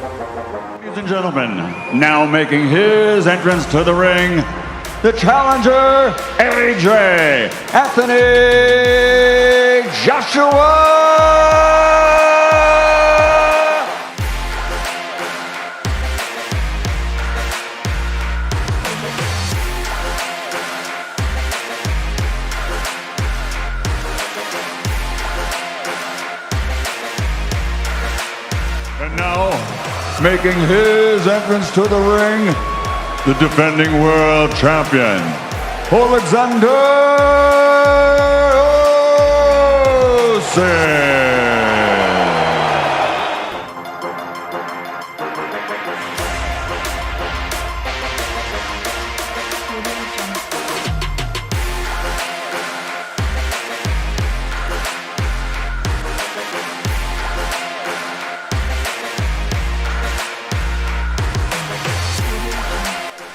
Ladies and gentlemen, now making his entrance to the ring, the challenger, AJ Anthony Joshua! And now, making his entrance to the ring, the defending world champion, Oleksandr Usyk.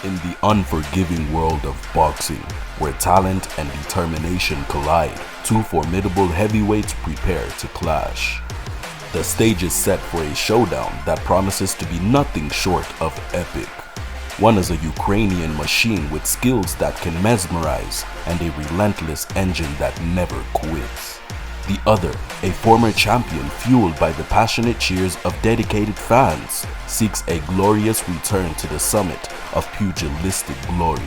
In the unforgiving world of boxing, where talent and determination collide, two formidable heavyweights prepare to clash. The stage is set for a showdown that promises to be nothing short of epic. One is a Ukrainian machine with skills that can mesmerize and a relentless engine that never quits. The other, a former champion fueled by the passionate cheers of dedicated fans, seeks a glorious return to the summit of pugilistic glory.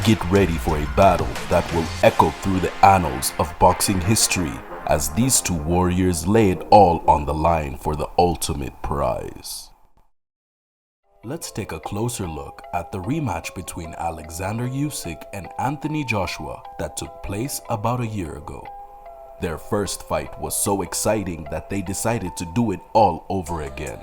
Get ready for a battle that will echo through the annals of boxing history as these two warriors lay it all on the line for the ultimate prize. Let's take a closer look at the rematch between Oleksandr Usyk and Anthony Joshua that took place about a year ago. Their first fight was so exciting that they decided to do it all over again.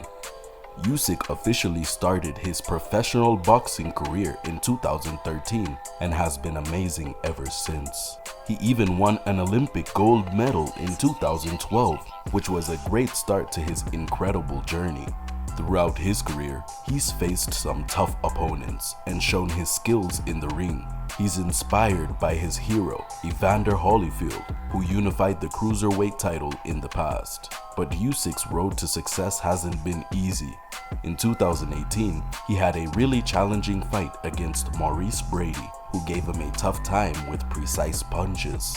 Usyk officially started his professional boxing career in 2013 and has been amazing ever since. He even won an Olympic gold medal in 2012, which was a great start to his incredible journey. Throughout his career, he's faced some tough opponents and shown his skills in the ring. He's inspired by his hero, Evander Holyfield, who unified the cruiserweight title in the past. But Usyk's road to success hasn't been easy. In 2018, he had a really challenging fight against Maurice Brady, who gave him a tough time with precise punches.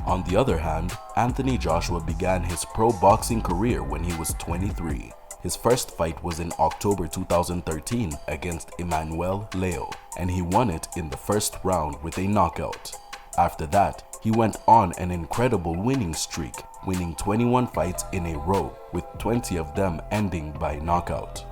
On the other hand, Anthony Joshua began his pro boxing career when he was 23. His first fight was in October 2013 against Emmanuel Leo, and he won it in the first round with a knockout. After that, he went on an incredible winning streak, winning 21 fights in a row, with 20 of them ending by knockout.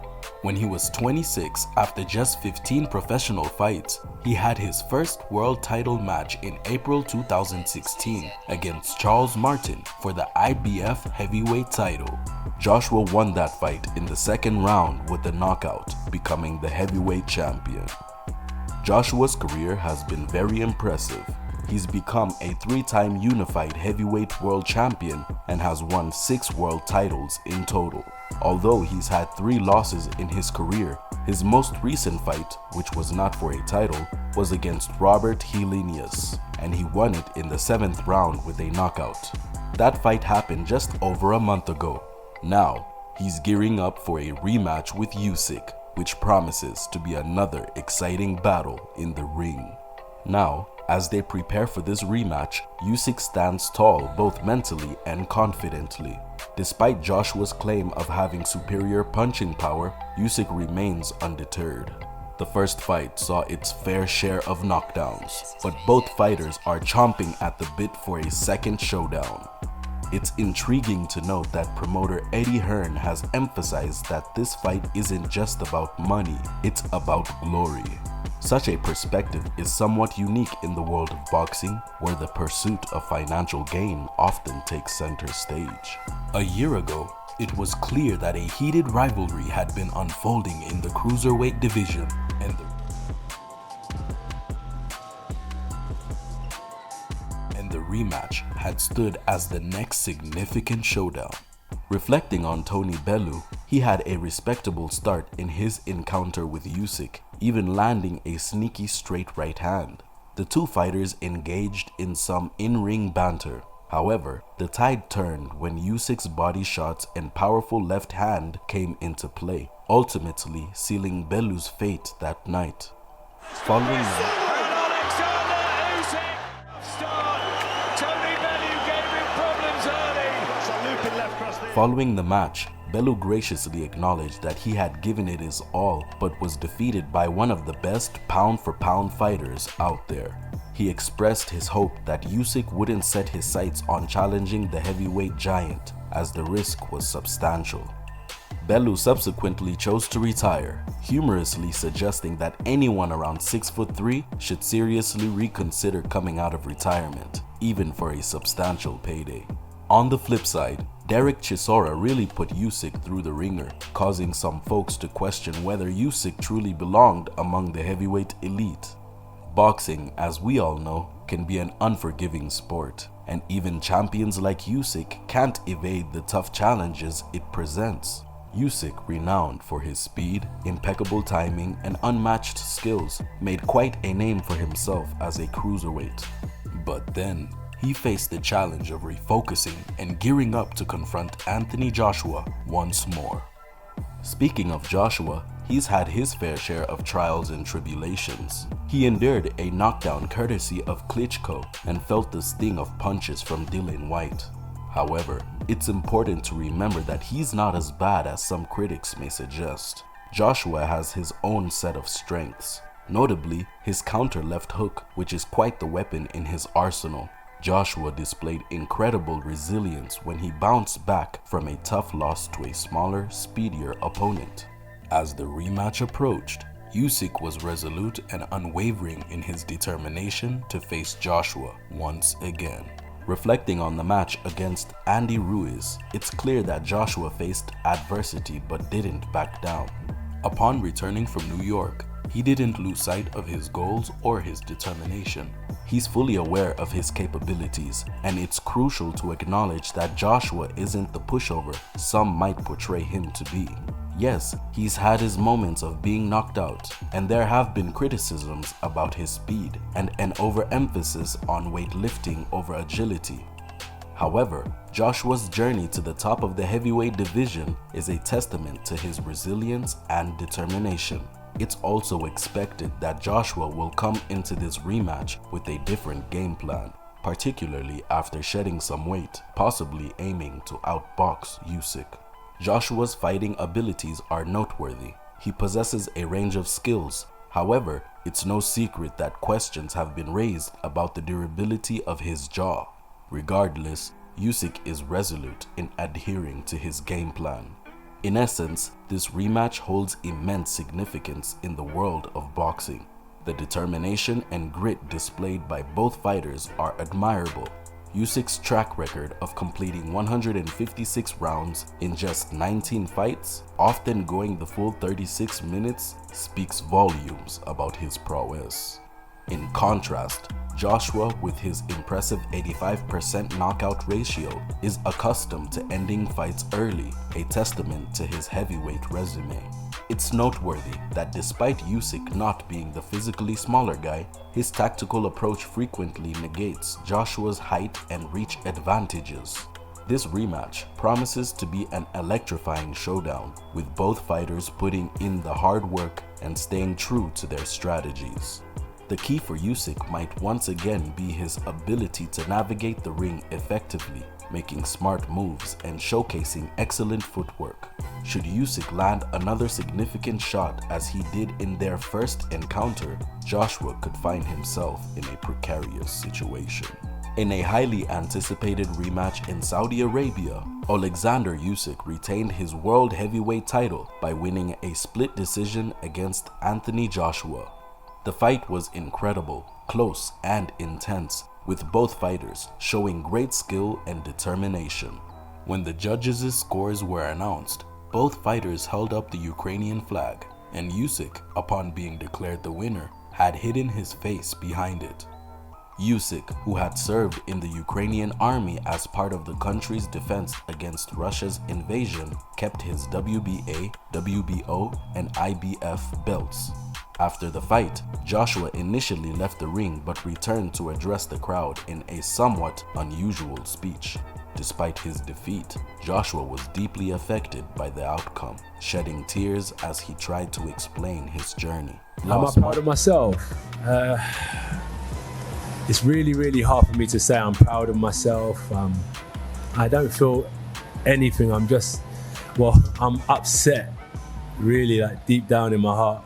When he was 26, after just 15 professional fights, he had his first world title match in April 2016 against Charles Martin for the IBF heavyweight title. Joshua won that fight in the second round with a knockout, becoming the heavyweight champion. Joshua's career has been very impressive. He's become a 3-time unified heavyweight world champion and has won 6 world titles in total. Although he's had 3 losses in his career, his most recent fight, which was not for a title, was against Robert Helenius, and he won it in the 7th round with a knockout. That fight happened just over a month ago. Now, he's gearing up for a rematch with Usyk, which promises to be another exciting battle in the ring. Now, as they prepare for this rematch, Usyk stands tall both mentally and confidently. Despite Joshua's claim of having superior punching power, Usyk remains undeterred. The first fight saw its fair share of knockdowns, but both fighters are chomping at the bit for a second showdown. It's intriguing to note that promoter Eddie Hearn has emphasized that this fight isn't just about money, it's about glory. Such a perspective is somewhat unique in the world of boxing, where the pursuit of financial gain often takes center stage. A year ago, it was clear that a heated rivalry had been unfolding in the cruiserweight division, and the rematch had stood as the next significant showdown. Reflecting on Tony Bellew, he had a respectable start in his encounter with Usyk, even landing a sneaky straight right hand. The two fighters engaged in some in-ring banter. However, the tide turned when Usyk's body shots and powerful left hand came into play. ultimately sealing Belew's fate that night. Following Oleksandr Usyk start. Tony Bellew gave him problems early. Following the match, Bellew graciously acknowledged that he had given it his all but was defeated by one of the best pound-for-pound fighters out there. He expressed his hope that Usyk wouldn't set his sights on challenging the heavyweight giant, as the risk was substantial. Bellew subsequently chose to retire, humorously suggesting that anyone around 6'3" should seriously reconsider coming out of retirement, even for a substantial payday. On the flip side, Derek Chisora really put Usyk through the ringer, causing some folks to question whether Usyk truly belonged among the heavyweight elite. Boxing, as we all know, can be an unforgiving sport, and even champions like Usyk can't evade the tough challenges it presents. Usyk, renowned for his speed, impeccable timing, and unmatched skills, made quite a name for himself as a cruiserweight. But then, he faced the challenge of refocusing and gearing up to confront Anthony Joshua once more. Speaking of Joshua, he's had his fair share of trials and tribulations. He endured a knockdown courtesy of Klitschko and felt the sting of punches from Dillian Whyte. However, it's important to remember that he's not as bad as some critics may suggest. Joshua has his own set of strengths, notably his counter left hook, which is quite the weapon in his arsenal. Joshua displayed incredible resilience when he bounced back from a tough loss to a smaller, speedier opponent. As the rematch approached, Usyk was resolute and unwavering in his determination to face Joshua once again. Reflecting on the match against Andy Ruiz, it's clear that Joshua faced adversity but didn't back down. Upon returning from New York, he didn't lose sight of his goals or his determination. He's fully aware of his capabilities, and it's crucial to acknowledge that Joshua isn't the pushover some might portray him to be. Yes, he's had his moments of being knocked out, and there have been criticisms about his speed and an overemphasis on weightlifting over agility. However, Joshua's journey to the top of the heavyweight division is a testament to his resilience and determination. It's also expected that Joshua will come into this rematch with a different game plan, particularly after shedding some weight, possibly aiming to outbox Usyk. Joshua's fighting abilities are noteworthy. He possesses a range of skills. However, it's no secret that questions have been raised about the durability of his jaw. Regardless, Usyk is resolute in adhering to his game plan. In essence, this rematch holds immense significance in the world of boxing. The determination and grit displayed by both fighters are admirable. Usyk's track record of completing 156 rounds in just 19 fights, often going the full 36 minutes, speaks volumes about his prowess. In contrast, Joshua, with his impressive 85% knockout ratio, is accustomed to ending fights early, a testament to his heavyweight resume. It's noteworthy that despite Usyk not being the physically smaller guy, his tactical approach frequently negates Joshua's height and reach advantages. This rematch promises to be an electrifying showdown, with both fighters putting in the hard work and staying true to their strategies. The key for Usyk might once again be his ability to navigate the ring effectively, making smart moves and showcasing excellent footwork. Should Usyk land another significant shot as he did in their first encounter, Joshua could find himself in a precarious situation. In a highly anticipated rematch in Saudi Arabia, Oleksandr Usyk retained his world heavyweight title by winning a split decision against Anthony Joshua. The fight was incredible, close, and intense, with both fighters showing great skill and determination. When the judges' scores were announced, both fighters held up the Ukrainian flag, and Usyk, upon being declared the winner, had hidden his face behind it. Usyk, who had served in the Ukrainian army as part of the country's defense against Russia's invasion, kept his WBA, WBO, and IBF belts. After the fight, Joshua initially left the ring but returned to address the crowd in a somewhat unusual speech. Despite his defeat, Joshua was deeply affected by the outcome, shedding tears as he tried to explain his journey. Am I proud of myself? It's really, really hard for me to say I'm proud of myself. I don't feel anything. I'm upset, really, like deep down in my heart.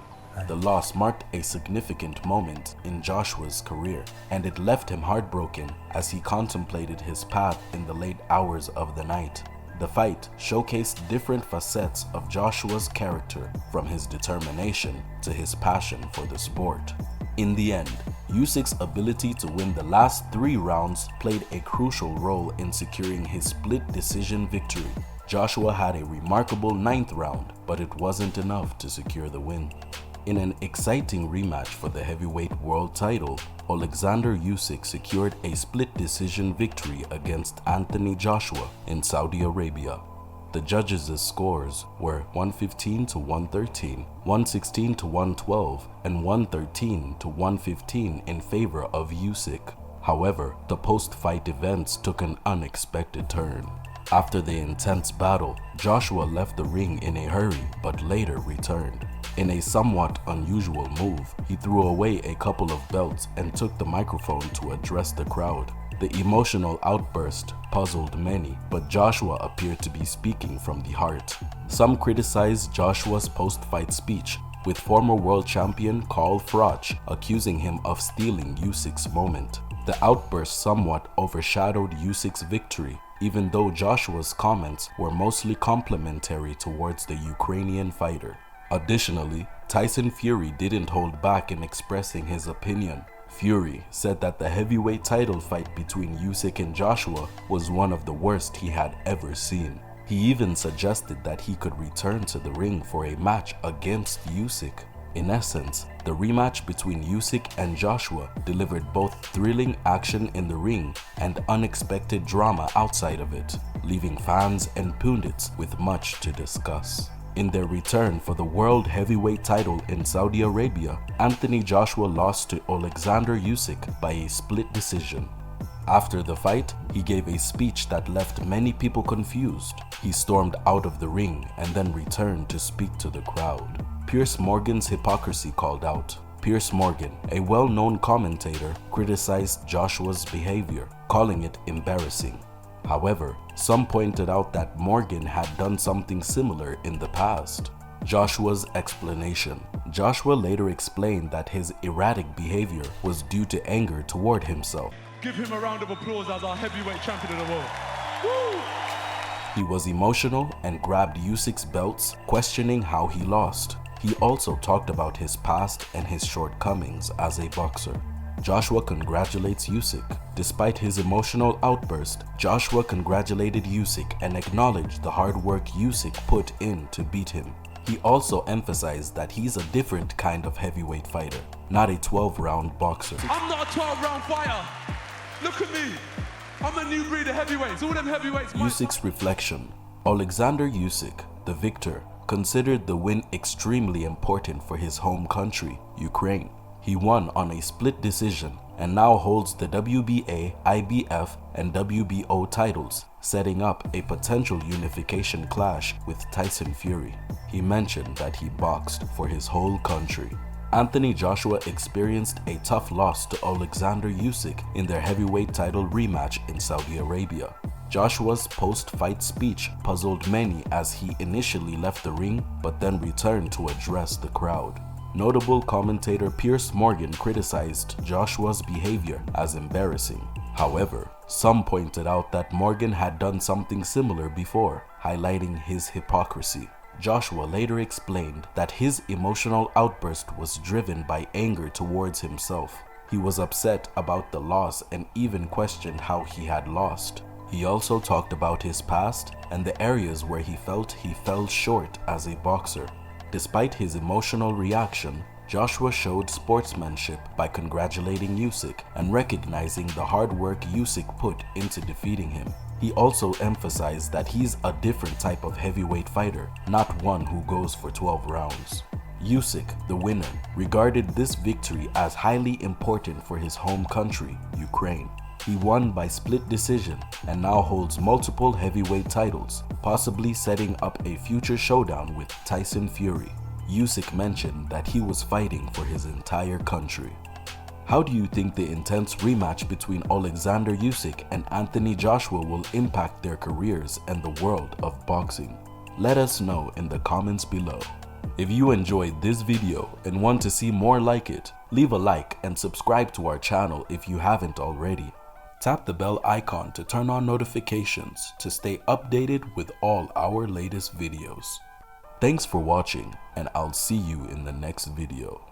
The loss marked a significant moment in Joshua's career, and it left him heartbroken as he contemplated his path in the late hours of the night. The fight showcased different facets of Joshua's character, from his determination to his passion for the sport. In the end, Usyk's ability to win the last 3 rounds played a crucial role in securing his split decision victory. Joshua had a remarkable 9th round, but it wasn't enough to secure the win. In an exciting rematch for the heavyweight world title, Oleksandr Usyk secured a split decision victory against Anthony Joshua in Saudi Arabia. The judges' scores were 115 to 113, 116 to 112, and 113 to 115 in favor of Usyk. However, the post-fight events took an unexpected turn. After the intense battle, Joshua left the ring in a hurry but later returned. In a somewhat unusual move, he threw away a couple of belts and took the microphone to address the crowd. The emotional outburst puzzled many, but Joshua appeared to be speaking from the heart. Some criticized Joshua's post-fight speech, with former world champion Carl Froch accusing him of stealing Usyk's moment. The outburst somewhat overshadowed Usyk's victory, even though Joshua's comments were mostly complimentary towards the Ukrainian fighter. Additionally, Tyson Fury didn't hold back in expressing his opinion. Fury said that the heavyweight title fight between Usyk and Joshua was one of the worst he had ever seen. He even suggested that he could return to the ring for a match against Usyk. In essence, the rematch between Usyk and Joshua delivered both thrilling action in the ring and unexpected drama outside of it, leaving fans and pundits with much to discuss. In their return for the world heavyweight title in Saudi Arabia, Anthony Joshua lost to Oleksandr Usyk by a split decision. After the fight, he gave a speech that left many people confused. He stormed out of the ring and then returned to speak to the crowd. Piers Morgan's hypocrisy called out. Piers Morgan, a well-known commentator, criticized Joshua's behavior, calling it embarrassing. However, some pointed out that Morgan had done something similar in the past. Joshua's explanation. Joshua later explained that his erratic behavior was due to anger toward himself. Give him a round of applause as our heavyweight champion of the world. Woo! He was emotional and grabbed Usyk's belts, questioning how he lost. He also talked about his past and his shortcomings as a boxer. Joshua congratulates Usyk. Despite his emotional outburst, Joshua congratulated Usyk and acknowledged the hard work Usyk put in to beat him. He also emphasized that he's a different kind of heavyweight fighter, not a 12-round boxer. I'm not a 12-round fighter. Look at me. I'm a new breed of heavyweights. All them heavyweights. Usyk's reflection. Oleksandr Usyk, the victor, considered the win extremely important for his home country, Ukraine. He won on a split decision and now holds the WBA, IBF, and WBO titles, setting up a potential unification clash with Tyson Fury. He mentioned that he boxed for his whole country. Anthony Joshua experienced a tough loss to Oleksandr Usyk in their heavyweight title rematch in Saudi Arabia. Joshua's post-fight speech puzzled many as he initially left the ring but then returned to address the crowd. Notable commentator Piers Morgan criticized Joshua's behavior as embarrassing. However, some pointed out that Morgan had done something similar before, highlighting his hypocrisy. Joshua later explained that his emotional outburst was driven by anger towards himself. He was upset about the loss and even questioned how he had lost. He also talked about his past and the areas where he felt he fell short as a boxer. Despite his emotional reaction, Joshua showed sportsmanship by congratulating Usyk and recognizing the hard work Usyk put into defeating him. He also emphasized that he's a different type of heavyweight fighter, not one who goes for 12 rounds. Usyk, the winner, regarded this victory as highly important for his home country, Ukraine. He won by split decision and now holds multiple heavyweight titles, possibly setting up a future showdown with Tyson Fury. Usyk mentioned that he was fighting for his entire country. How do you think the intense rematch between Oleksandr Usyk and Anthony Joshua will impact their careers and the world of boxing? Let us know in the comments below. If you enjoyed this video and want to see more like it, leave a like and subscribe to our channel if you haven't already. Tap the bell icon to turn on notifications to stay updated with all our latest videos. Thanks for watching, and I'll see you in the next video.